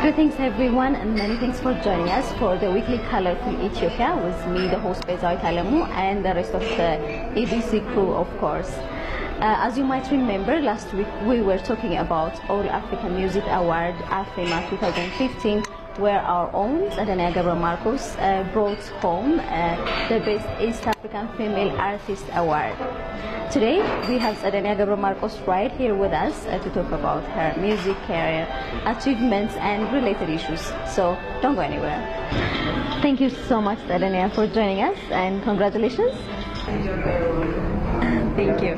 Greetings everyone, and many thanks for joining us for the weekly Colorful Ethiopia with me, the host Bezawi Talemu, and the rest of the ABC crew, of course. As you might remember, last week we were talking about All African Music Award Afrima 2015, where our own ፀደኒያ Marቆስ brought home the Best East African Female Artist Award. Today we have ፀደኒያ Marቆስ right here with us to talk about her music career, achievements and related issues. So don't go anywhere. Thank you so much ፀደኒያ for joining us, and congratulations. Thank you.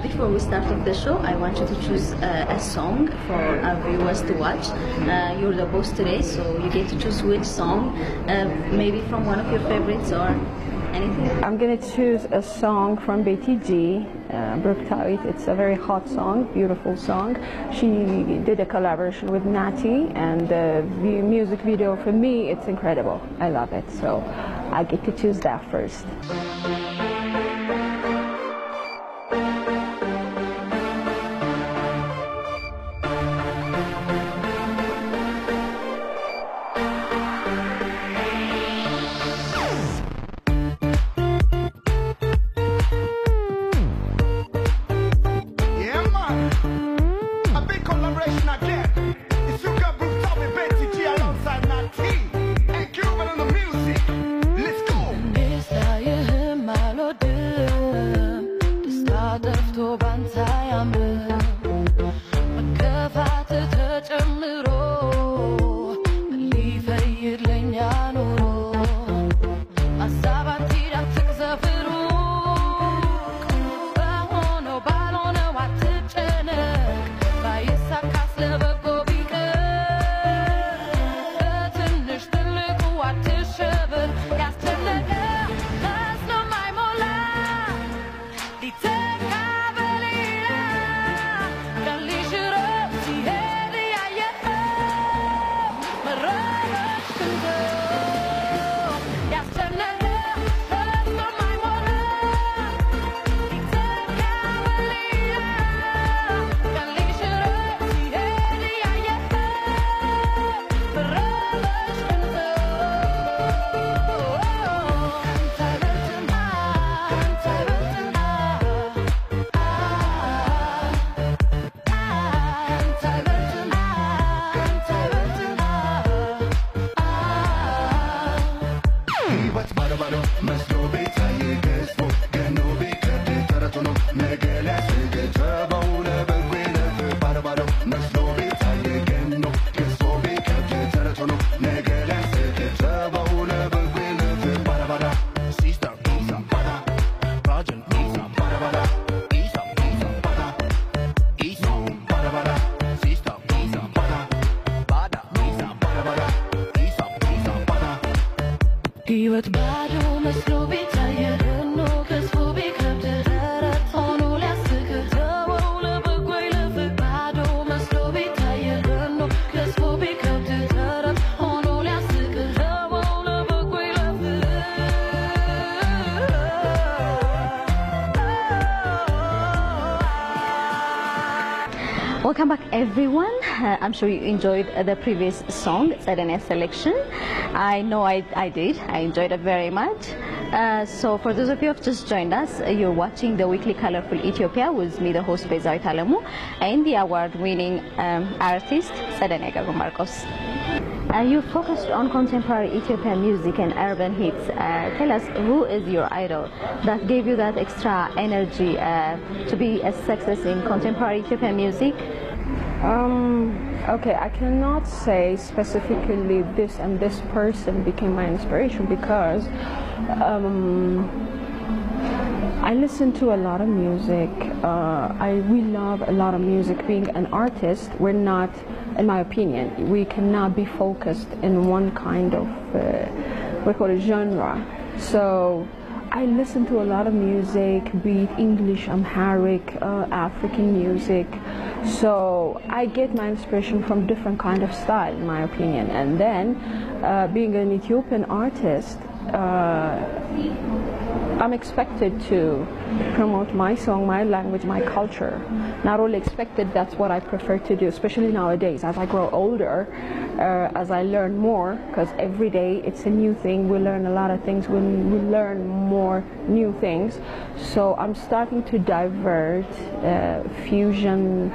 Before we start off the show, I want you to choose a song for our viewers to watch. You're the boss today, so you get to choose which song, maybe from one of your favorites or anything. I'm going to choose a song from BTG, Brooktown. It's a very hot song, beautiful song. She did a collaboration with Nati, and the music video, for me, it's incredible. I love it, so I get to choose that first. Welcome back everyone. I'm sure you enjoyed the previous song, ፀደኒያ selection. I know I did. I enjoyed it very much. So for those of you who have just joined us, you're watching the weekly Colorful Ethiopia with me, the host Bezawi Talemu, and the award-winning artist ፀደኒያ Marቆስ. You focused on contemporary Ethiopian music and urban hits. Tell us, who is your idol that gave you that extra energy to be a success in contemporary Ethiopian music? Okay, I cannot say specifically this and this person became my inspiration because I listen to a lot of music. We love a lot of music. Being an artist, we're not, in my opinion, we cannot be focused in one kind of we call it genre. So I listen to a lot of music, be it English, Amharic, African music. So I get my inspiration from different kind of style, in my opinion. And then being an Ethiopian artist, I'm expected to promote my song, my language, my culture. Not only expected, that's what I prefer to do, especially nowadays. As I grow older, as I learn more, because every day it's a new thing. We learn a lot of things. We learn more new things. So I'm starting to divert fusion,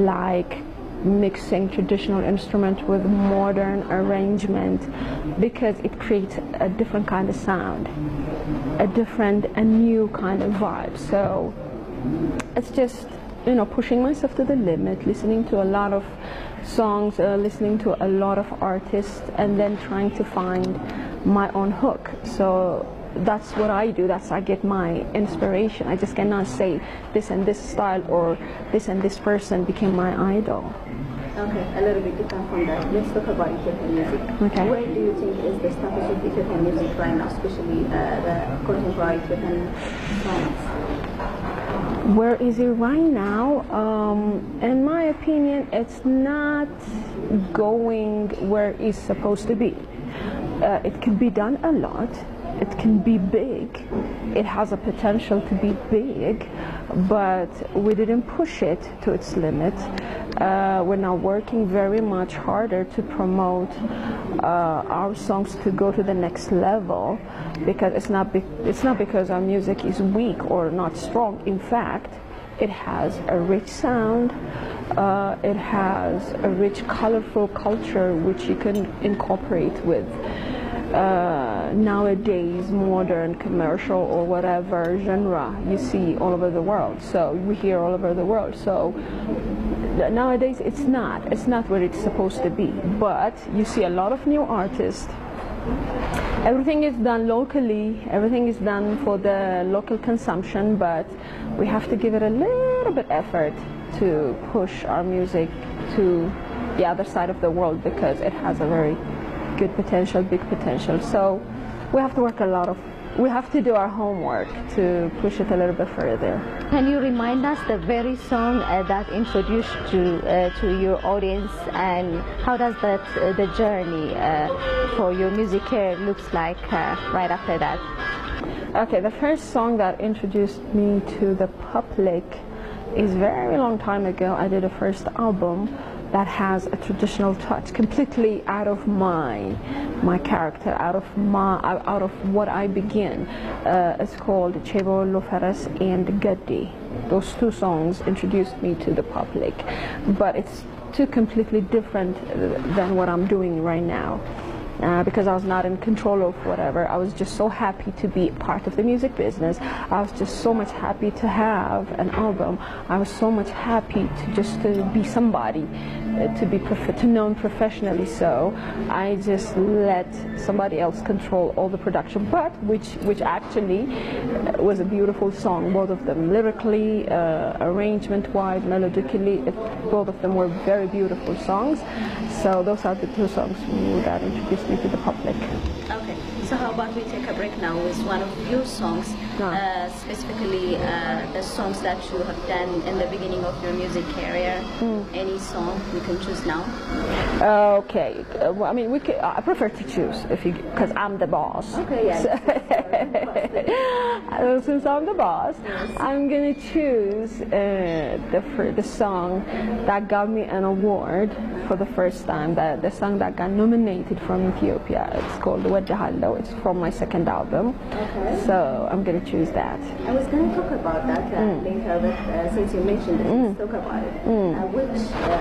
like mixing traditional instrument with modern arrangement, because it creates a different kind of sound, a new kind of vibe. So it's just, you know, pushing myself to the limit, listening to a lot of songs, listening to a lot of artists, and then trying to find my own hook. So that's what I do. That's I get my inspiration. I just cannot say this and this style or this and this person became my idol. Okay, a little bit different from that. Let's talk about Ethiopian music. Okay. Where do you think is the status of Ethiopian music right now, especially the contemporary Ethiopian songs? Where is it right now? In my opinion, it's not going where it's supposed to be. It can be done a lot. It can be big. It has a potential to be big, but we didn't push it to its limit. We're now working very much harder to promote our songs to go to the next level, because it's not because our music is weak or not strong. In fact, it has a rich sound. It has a rich, colorful culture which you can incorporate with nowadays modern commercial or whatever genre you see all over the world. So we hear all over the world. So nowadays it's not where it's supposed to be, but you see a lot of new artists. Everything is done locally, everything is done for the local consumption, but we have to give it a little bit effort to push our music to the other side of the world, because it has a very good potential, big potential. So we have to work we have to do our homework to push it a little bit further. Can you remind us the very song that introduced to your audience, and how does that the journey for your music career looks like right after that? Okay, the first song that introduced me to the public is very long time ago. I did a first album that has a traditional touch, completely out of my character, out of what I begin. It's called Chebo Loferes and Gaddi. Those two songs introduced me to the public, but it's two completely different than what I'm doing right now. Because I was not in control of whatever. I was just so happy to be part of the music business. I was just so much happy to have an album. I was so much happy to be somebody, to be known professionally. So I just let somebody else control all the production, but which actually was a beautiful song. Both of them, lyrically, arrangement-wise, melodically, both of them were very beautiful songs. So those are the two songs that introduced me to the public. Okay, so how about we take a break now with one of your songs, specifically the songs that you have done in the beginning of your music career. Any song you can choose now. Okay, well, I mean, I prefer to choose because I'm the boss. Okay, yes. So, since I'm the boss, yes, I'm gonna choose the song that got me an award for the first time. The song that got nominated from Ethiopia. It's called Wadahallo. It's from my second album. Okay. So I'm gonna choose that. I was gonna talk about that later, but since you mentioned it, let's talk about it. Which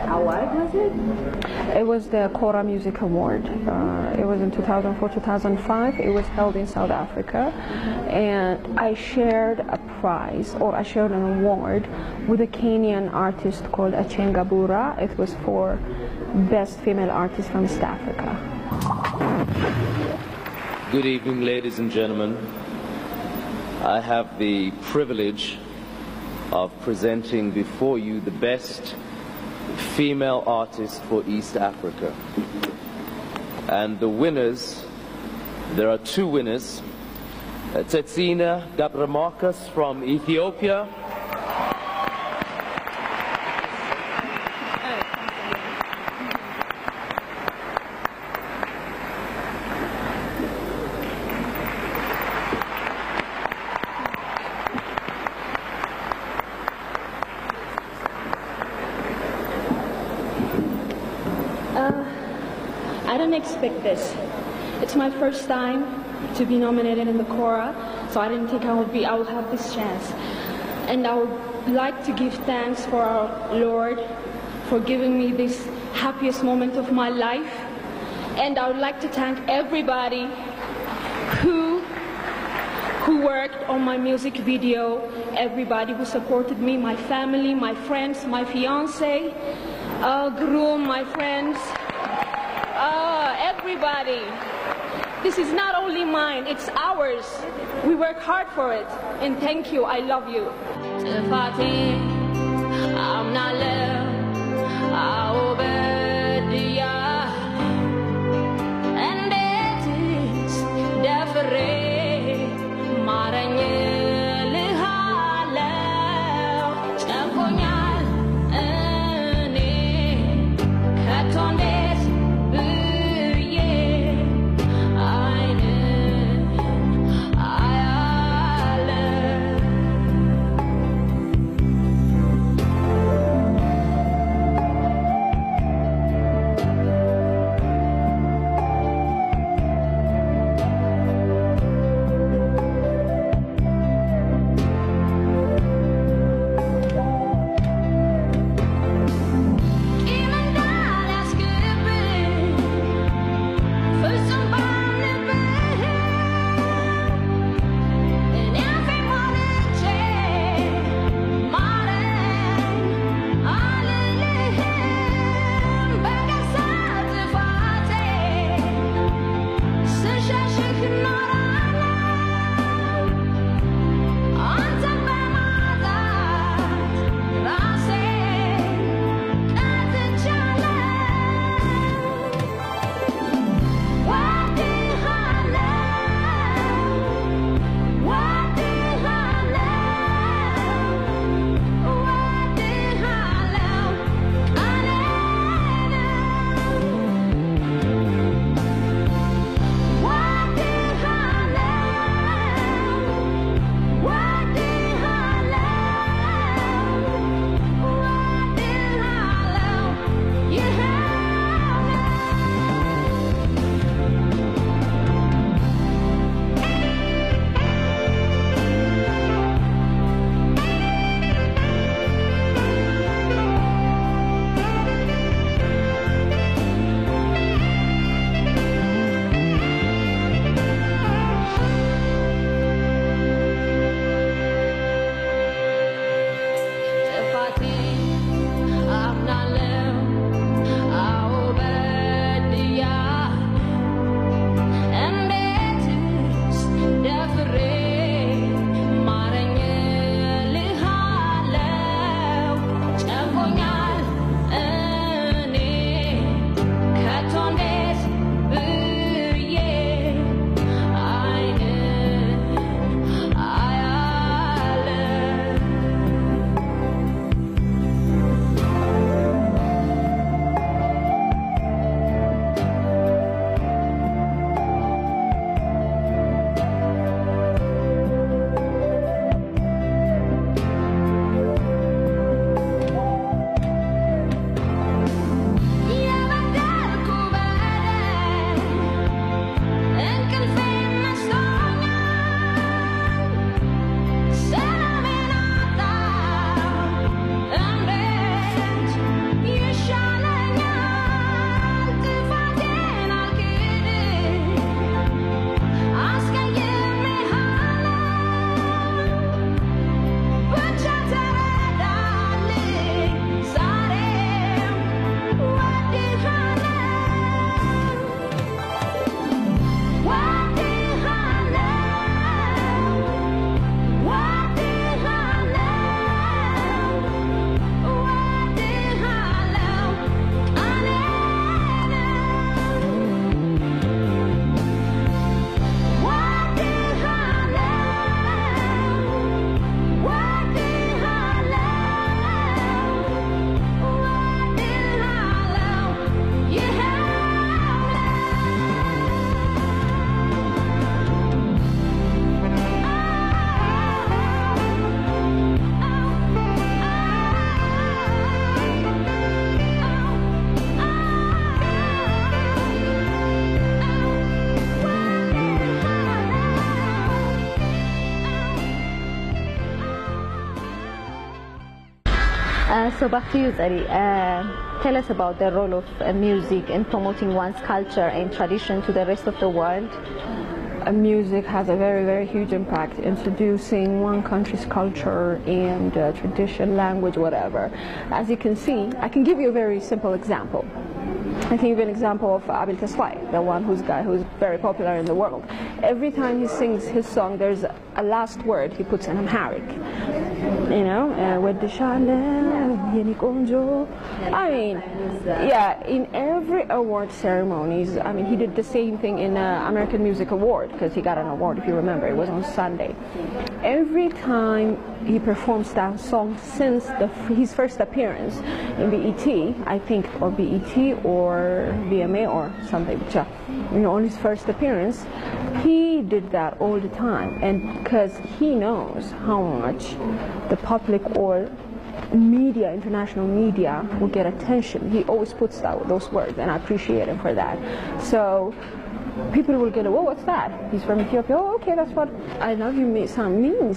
award was it? It was the Kora Music Award. It was in 2004-2005. It was held in South Africa, and I shared a prize, or I shared an award with a Kenyan artist called Achenga Bura. It was for Best Female Artist from East Africa. Good evening, ladies and gentlemen. I have the privilege of presenting before you the best female artist for East Africa. And the winners, there are two winners. Tsetsina Gabramarcus from Ethiopia. didn't expect this. It's my first time to be nominated in the Cora, so I didn't think I would have this chance. And I would like to give thanks for our Lord for giving me this happiest moment of my life. And I would like to thank everybody who worked on my music video, everybody who supported me, my family, my friends, my fiance, groom, my friends, everybody. This is not only mine, it's ours. We work hard for it. And thank you, I love you. I'm not left. And it is definitely So back to you, Zari. Tell us about the role of music in promoting one's culture and tradition to the rest of the world. Music has a very, very huge impact introducing one country's culture and tradition, language, whatever. As you can see, I can give you a very simple example. I can give you an example of Abil Tesfaye, the one who's very popular in the world. Every time he sings his song, there's a last word he puts in Amharic. You know, I mean, yeah, in every award ceremonies, I mean, he did the same thing in American Music Award, because he got an award, if you remember, it was on Sunday. Every time he performs that song since his first appearance in BET, I think, or BET or BMA or something, you know, on his first appearance, he did that all the time, and because he knows how much the public or media, international media, will get attention. He always puts those words, and I appreciate him for that. So people will get, oh, what's that? He's from Ethiopia. Oh, okay, that's what I love you means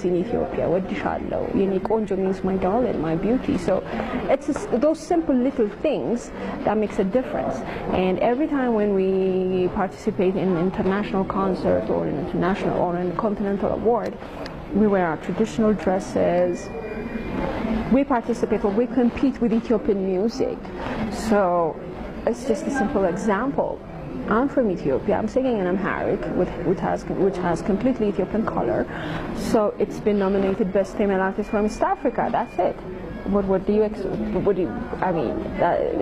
in Ethiopia. Wadishallo. Yeni konjo means my darling, my beauty. So it's those simple little things that makes a difference. And every time when we participate in an international concert or an international or an continental award, we wear our traditional dresses. We participate or we compete with Ethiopian music. So it's just a simple example. I'm from Ethiopia. I'm singing in Amharic, which has completely Ethiopian color. So it's been nominated Best Female Artist from East Africa. That's it. What do you? I mean,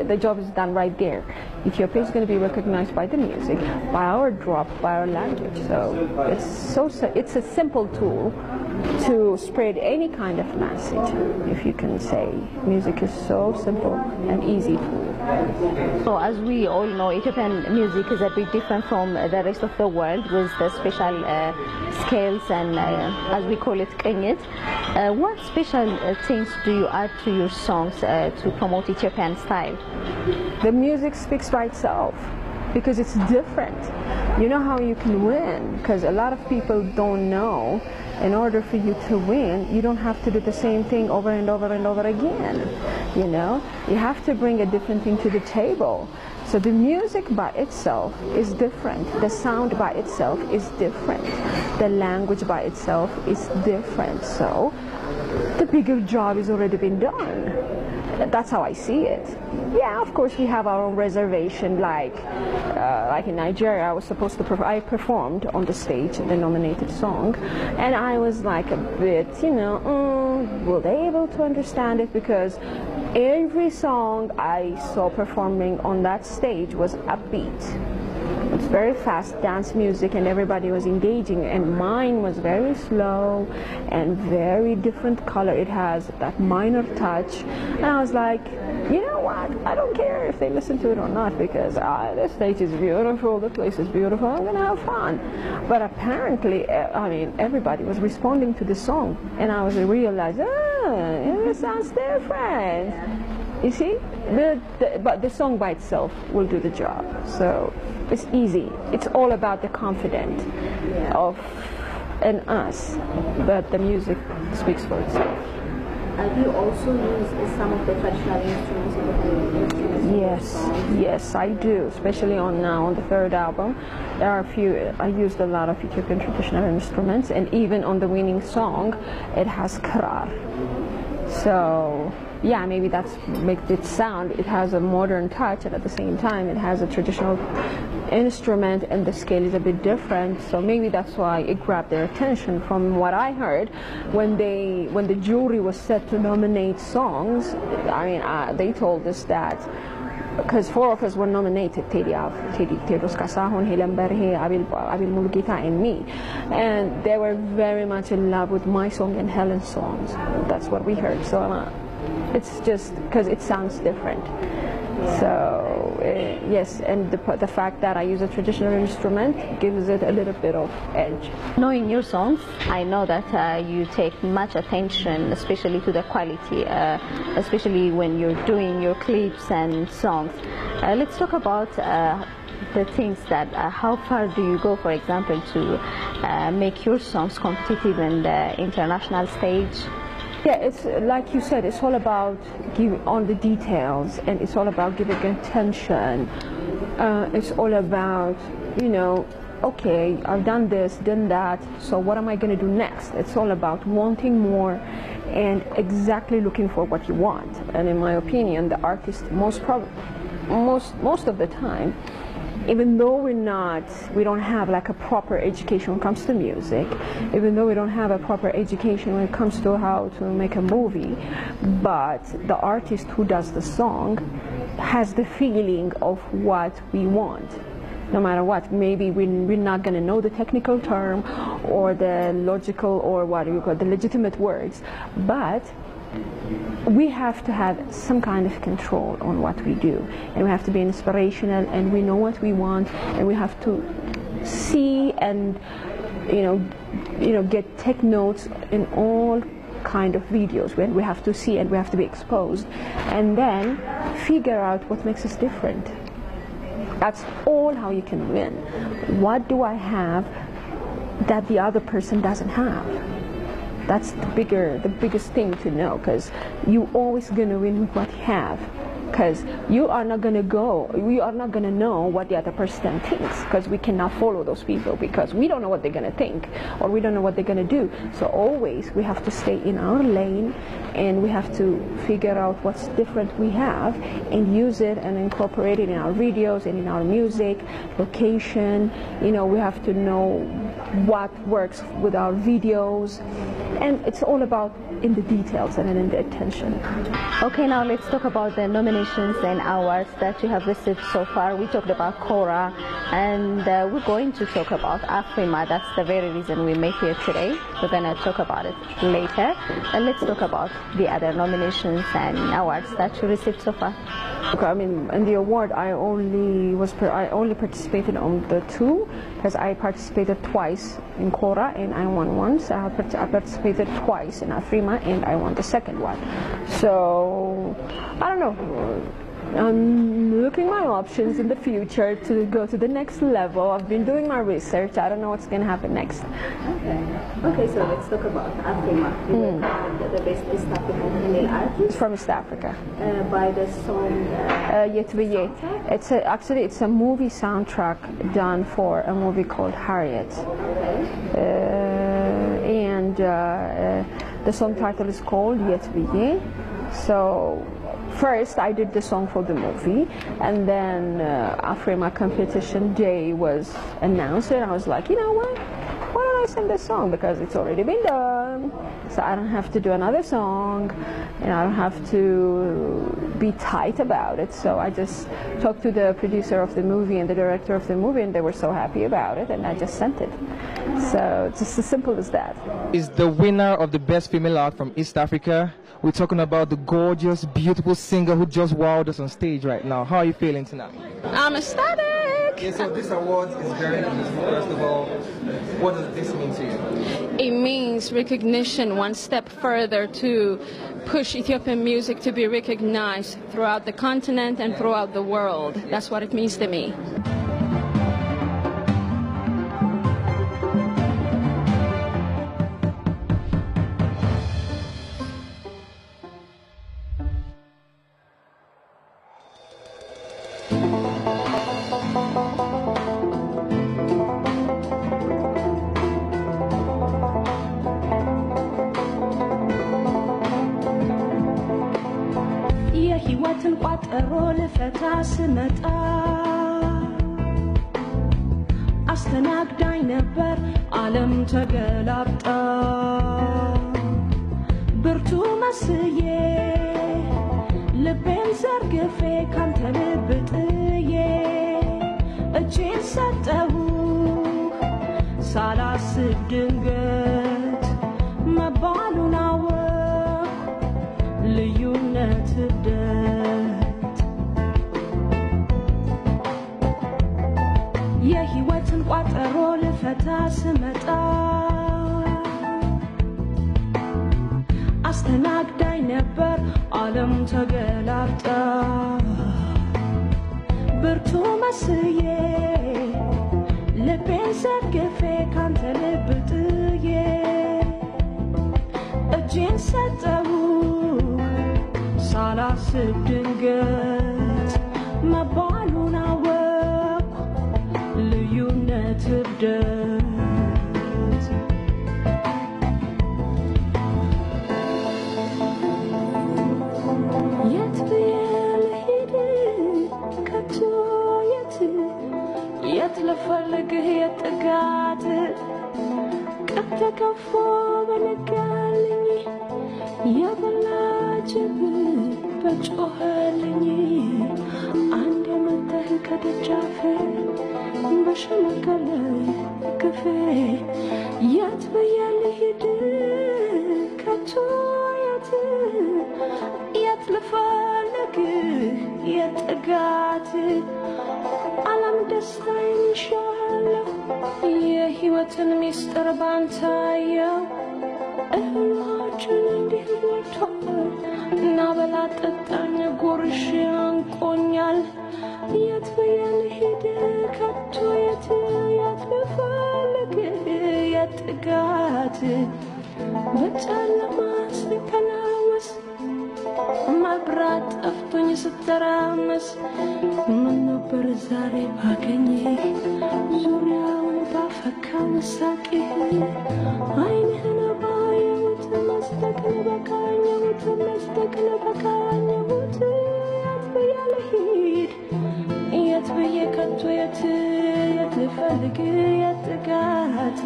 the job is done right there. Ethiopia is going to be recognized by the music, by our drop, by our language. So it's a simple tool to spread any kind of message, if you can say. Music is so simple and easy tool. So as we all know, Ethiopian music is a bit different from the rest of the world, with the special scales and as we call it, qenyit. What special things do you add to your songs to promote Ethiopian style? The music speaks by itself because it's different. You know how you can win, because a lot of people don't know. In order for you to win, you don't have to do the same thing over and over and over again. You know, you have to bring a different thing to the table. So the music by itself is different. The sound by itself is different. The language by itself is different. So the bigger job has already been done. That's how I see it. Yeah, of course we have our own reservation. Like in Nigeria, I performed on the stage the nominated song, and I was like a bit, you know, will they able to understand it? Because every song I saw performing on that stage was upbeat. It's very fast dance music and everybody was engaging, and mine was very slow and very different color. It has that minor touch, and I was like, you know what, I don't care if they listen to it or not, because the stage is beautiful, the place is beautiful, I'm gonna have fun. But apparently, I mean, everybody was responding to the song, and I was realizing, it sounds different. You see, but the song by itself will do the job. So it's easy. It's all about the confidence of us, but the music speaks for itself. Do you also use some of the traditional instruments? Yes, I do. Especially on the third album, there are a few. I used a lot of Ethiopian traditional instruments, and even on the winning song, it has krar. So yeah, maybe that's makes it sound. It has a modern touch, and at the same time, it has a traditional instrument, and the scale is a bit different. So maybe that's why it grabbed their attention. From what I heard, when the jury was set to nominate songs, I mean, they told us that. Because 4 of us were nominated, Tedros Kasahon, Helen Berhe, Abil Mulgita, and me. And they were very much in love with my song and Helen's songs. That's what we heard. So it's just because it sounds different. So yes, and the fact that I use a traditional instrument gives it a little bit of edge. Knowing your songs, I know that you take much attention, especially to the quality, especially when you're doing your clips and songs. Let's talk about the things that, how far do you go, for example, to make your songs competitive in the international stage? Yeah, it's like you said, it's all about giving on the details, and it's all about giving attention. It's all about, you know, okay, I've done this, done that, so what am I going to do next? It's all about wanting more and exactly looking for what you want. And in my opinion, the artist most of the time, even though we don't have like a proper education when it comes to music, even though we don't have a proper education when it comes to how to make a movie, but the artist who does the song has the feeling of what we want. No matter what, maybe we're not going to know the technical term or the logical or what you call the legitimate words, but we have to have some kind of control on what we do, and we have to be inspirational, and we know what we want, and we have to see and get take notes in all kind of videos when we have to see and we have to be exposed, and then figure out what makes us different. That's all how you can win. What do I have that the other person doesn't have? That's the biggest thing to know, because you always gonna win with what you have. Because you are not going to know what the other person thinks, because we cannot follow those people, because we don't know what they're going to think, or we don't know what they're going to do. So always we have to stay in our lane, and we have to figure out what's different we have and use it and incorporate it in our videos and in our music, location. We have to know what works with our videos, and it's all about in the details and in the attention. Okay, now let's talk about the nominations and awards that you have received so far. We talked about Kora, and we're going to talk about Afrima. That's the very reason we met here today. We're going to talk about it later, and let's talk about the other nominations and awards that you received so far. Okay, I mean, in the award, I only participated on the two, because I participated twice in Kora and I won once. I participated twice in Afrima and I won the second one. So I don't know. I'm looking at my options in the future to go to the next level. I've been doing my research. I don't know what's going to happen next. Okay, so let's talk about Afrima. The best East African female artist from East Africa. By the song Yetuye. Actually it's a movie soundtrack done for a movie called Harriet. And the song title is called Yetuye. So first I did the song for the movie, and then Afrima competition day was announced, and I was like, you know what? Why don't I sing this song, because it's already been done, so I don't have to do another song, and I don't have to be tight about it. So I just talked to the producer of the movie and the director of the movie, and they were so happy about it, and I just sent it. So just as simple as that. Is the winner of the best female art from East Africa. We're talking about the gorgeous, beautiful singer who just wowed us on stage right now. How are you feeling tonight? I'm ecstatic. Yeah, so this award is very interesting. First of all, what does this mean to you? It means recognition, one step further to push Ethiopian music to be recognized throughout the continent and throughout the world. That's what it means to me. ስመጣ አስተናግዳኝ ነበር ዓለም ተገላብጣ ብርቱ መስዬ ልቤን ዘርግፌ ካንተ ልብ ጥዬ እጄን ሰጠሁ ሳላስብ ድንገት መባሉን አወቅሁ ልዩነት የህይወትን ቋጠሮ ልፈታ ስመጣ አስተናግዳኝ ነበር ዓለም ተገላብጣ ብርቱ መስዬ ልቤን ዘርግፌ ካንተ ልብ ጥዬ እጄን ሰጠው ሳላስብ ድንገት መባሉን አወቅኩ ልዩነት እብደት የት ብዬ ልሂድ ከቶ የት ልፈልግህ የጥጋት ቀተከፎ በነጋልኝ የበላጅብ በጮኸልኝ አንድ የመተህ ከደጃፌ በሸመገለ ክፌ የት ብዬ ልሂድ ከቶ የት ልፈልግህ የጥጋት ዓለም ደስታዬን ይሻለሁ የሕይወትን ሚስጥር ባንታየው እህላችን እንዲህ ሞልቷል እና በላ ጠጣኝ ጉርሽ አንቆኛል የት ብዬ ልሂድ ከቶ የት ልፈልግ የጥጋት በጨለማ ስንከላወስ መብራት ጠፍቶኝ ስተራመስ ምን ነበር ዛሬ ባገኘህ ዙሪያውን ባፈካ መሳቅህ ዓይንህን ባየሁት መስጠቅን በቃኘሁት የት ብዬ ልሂድ የት ብዬ ከቶ የት ልፈልግ የጥጋት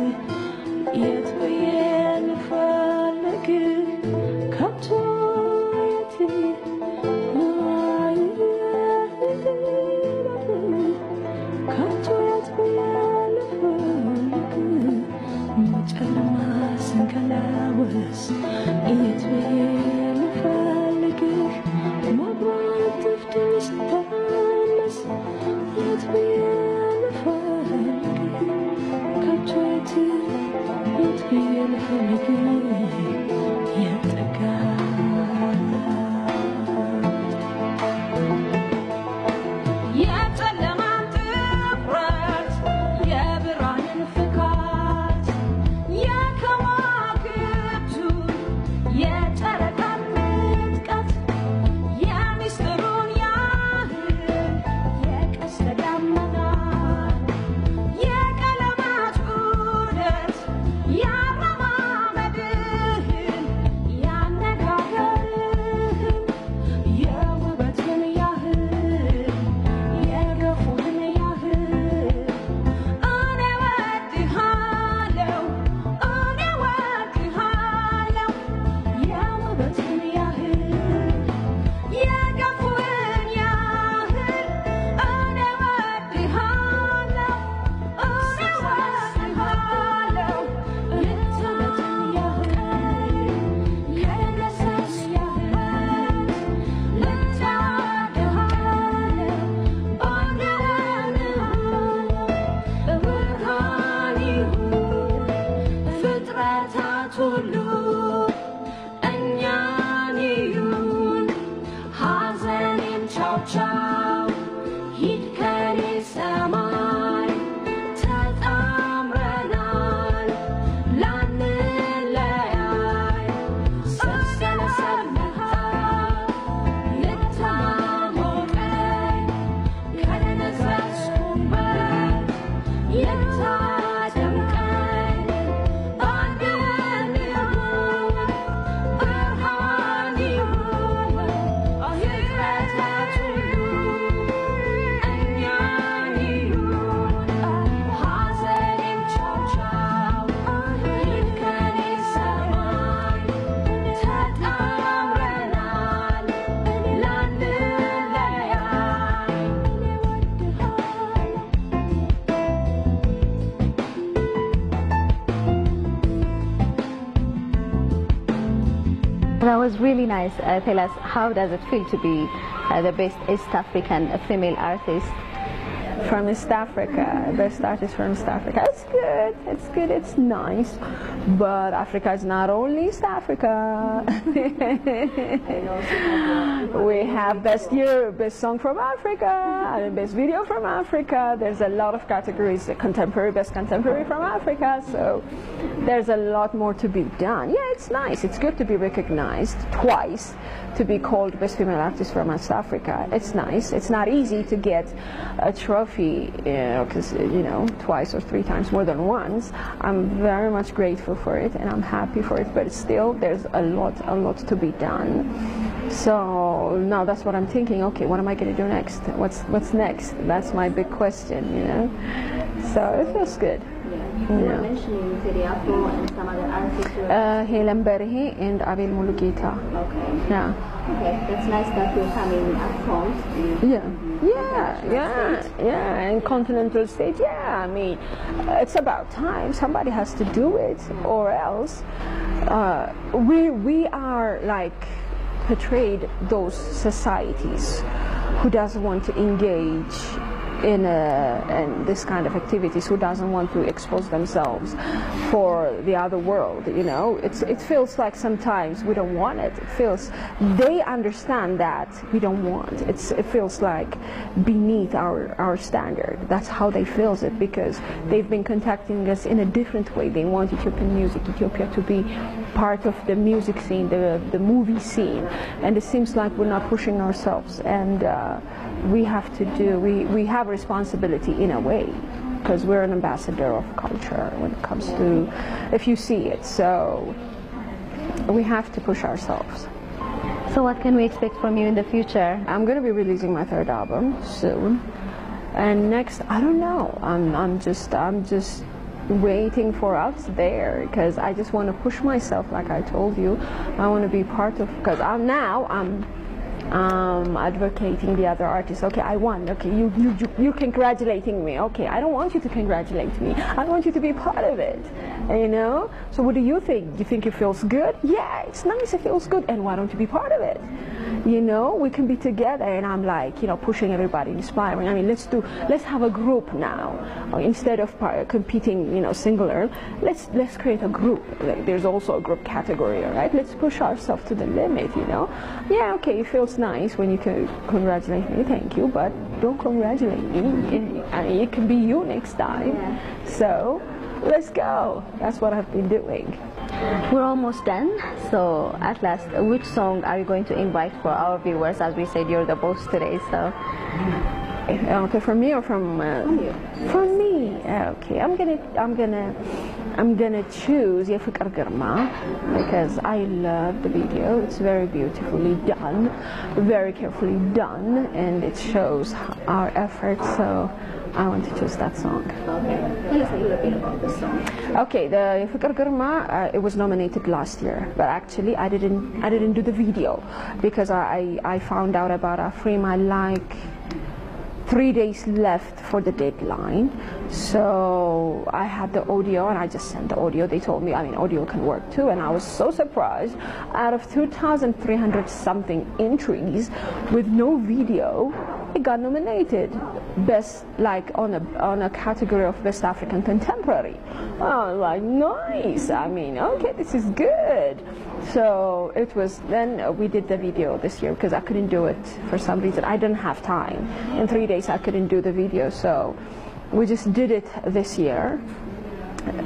የት ብዬ ልፈልግ ከቶ ጨለማ ስንከላወስ የት ብዬ ልፈልግህ መብራት ጠፍቶኝ ስተራመስ የት ብዬ ልፈልግህ ከቶ የት ብዬ ልፈልግህ የጥጋት That was really nice. Tell us, how does it feel to be the best East African female artist? from East Africa. Best artist from East Africa. It's good. It's good. It's nice. But Africa is not only East Africa. We have best song from Africa, best video from Africa. There's a lot of categories. Contemporary, best contemporary from Africa. So there's a lot more to be done. Yeah, it's nice. It's good to be recognized twice, to be called best female artist from East Africa. It's nice. It's not easy to get a trophy, because twice or three times, more than once. I'm very much grateful for it, and I'm happy for it. But still, there's a lot to be done. So now that's what I'm thinking. Okay, what am I going to do next? What's next? That's my big question. So it feels good. You were mentioning Teddy Afro and some other artists. Helen Berhe and Abel Mulugita. Okay. Yeah. Okay, that's nice that you're coming up front. Yeah. In continental stage, I mean, it's about time. Somebody has to do it, or else we are like portrayed those societies who doesn't want to engage in this kind of activities, who doesn't want to expose themselves for the other world. It feels like sometimes we don't want it. It feels they understand that we don't want it. It feels like beneath our standard. That's how they feel it, because they've been contacting us in a different way. They want Ethiopian music, Ethiopia, to be part of the music scene, the movie scene, and it seems like we're not pushing ourselves, and we have a responsibility in a way, because we're an ambassador of culture when it comes to, if you see it, so we have to push ourselves. So what can we expect from you in the future? I'm going to be releasing my third album soon, and next, I don't know. I'm just waiting for out there, because I just want to push myself, like I told you. I want to be part of, because I'm advocating the other artists. Okay, I won. Okay, you're congratulating me. Okay, I don't want you to congratulate me. I want you to be part of it. So what do you think? Do you think it feels good? Yeah, it's nice. It feels good. And why don't you be part of it? We can be together. And I'm like, pushing everybody, inspiring. I mean, let's have a group now, instead of competing, singular. Let's create a group. Like, there's also a group category, right? Let's push ourselves to the limit. Yeah, okay, it feels nice when you can congratulate me, thank you, but don't congratulate me. It can be you next time. Yeah. So let's go. That's what I've been doing. We're almost done. So at last, which song are you going to invite for our viewers? As we said, you're the boss today, so. Okay, from me or from you? From me. Okay, I'm gonna choose Yefukar Girma, because I love the video. It's very beautifully done, very carefully done, and it shows our efforts. So I want to choose that song. Okay, tell us a little bit about the song. Okay, the Yefukar Girma, it was nominated last year, but actually I didn't do the video, because I found out about Afrima like 3 days left for the deadline. So I had the audio, and I just sent the audio. They told me, audio can work too, and I was so surprised. Out of 2,300 something entries with no video, it got nominated best, like on a category of Best African Contemporary. I was like, nice. Okay, this is good. So it was, then we did the video this year, because I couldn't do it for some reason. I didn't have time. In 3 days I couldn't do the video, so we just did it this year.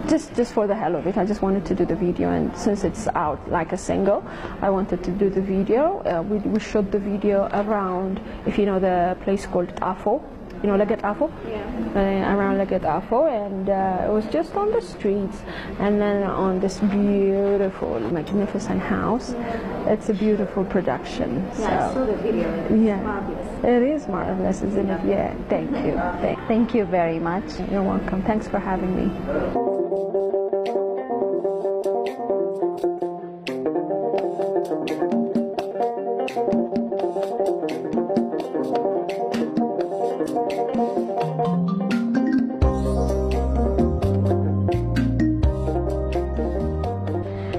Just for the hell of it. I just wanted to do the video, and since it's out like a single, I wanted to do the video. We shot the video around, if you know the place called Tafo. You know Legetafo? Yeah. Around Legetafo, and it was just on the streets, and then on this beautiful, magnificent house. It's a beautiful production. Yeah, I saw the video. It's marvelous. It is marvelous, isn't it? Yeah. Thank you. Thank you very much. You're welcome. Thanks for having me.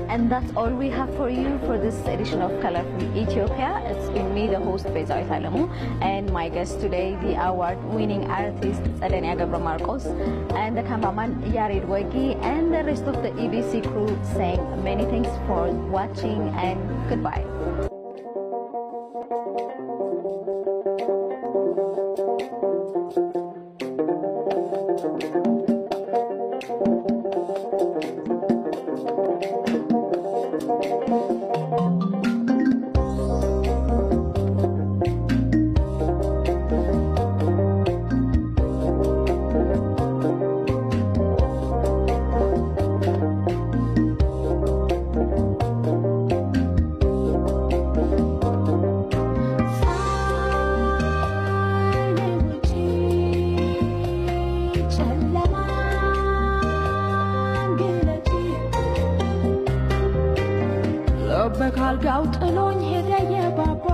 And that's all we we have for you for this edition of Colorful Ethiopia. It's been me, the host, and my guest today, the award-winning artist, ፀደኒያ Marቆስ, and the cameraman, Yared Wegi, and the rest of the EBC crew saying many thanks for watching and goodbye. በካልጋው ጥሎኝ ሄደ የባባ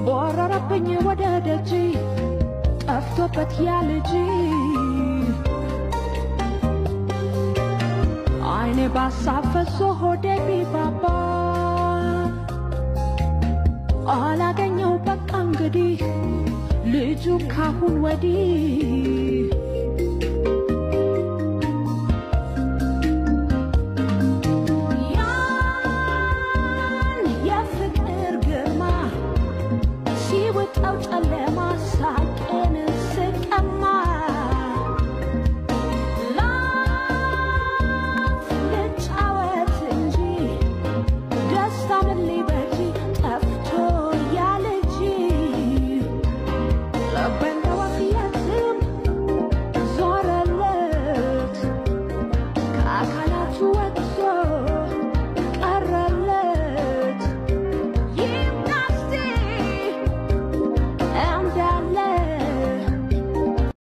ቦረረብኝ ወደ ደጅ ጠፍቶበት ያ ልጅ አይኔ ባሳፈሶ ሆዴ ቢባባ አላገኘው በቃ እንግዲህ ልጁ ካሁን ወዲህ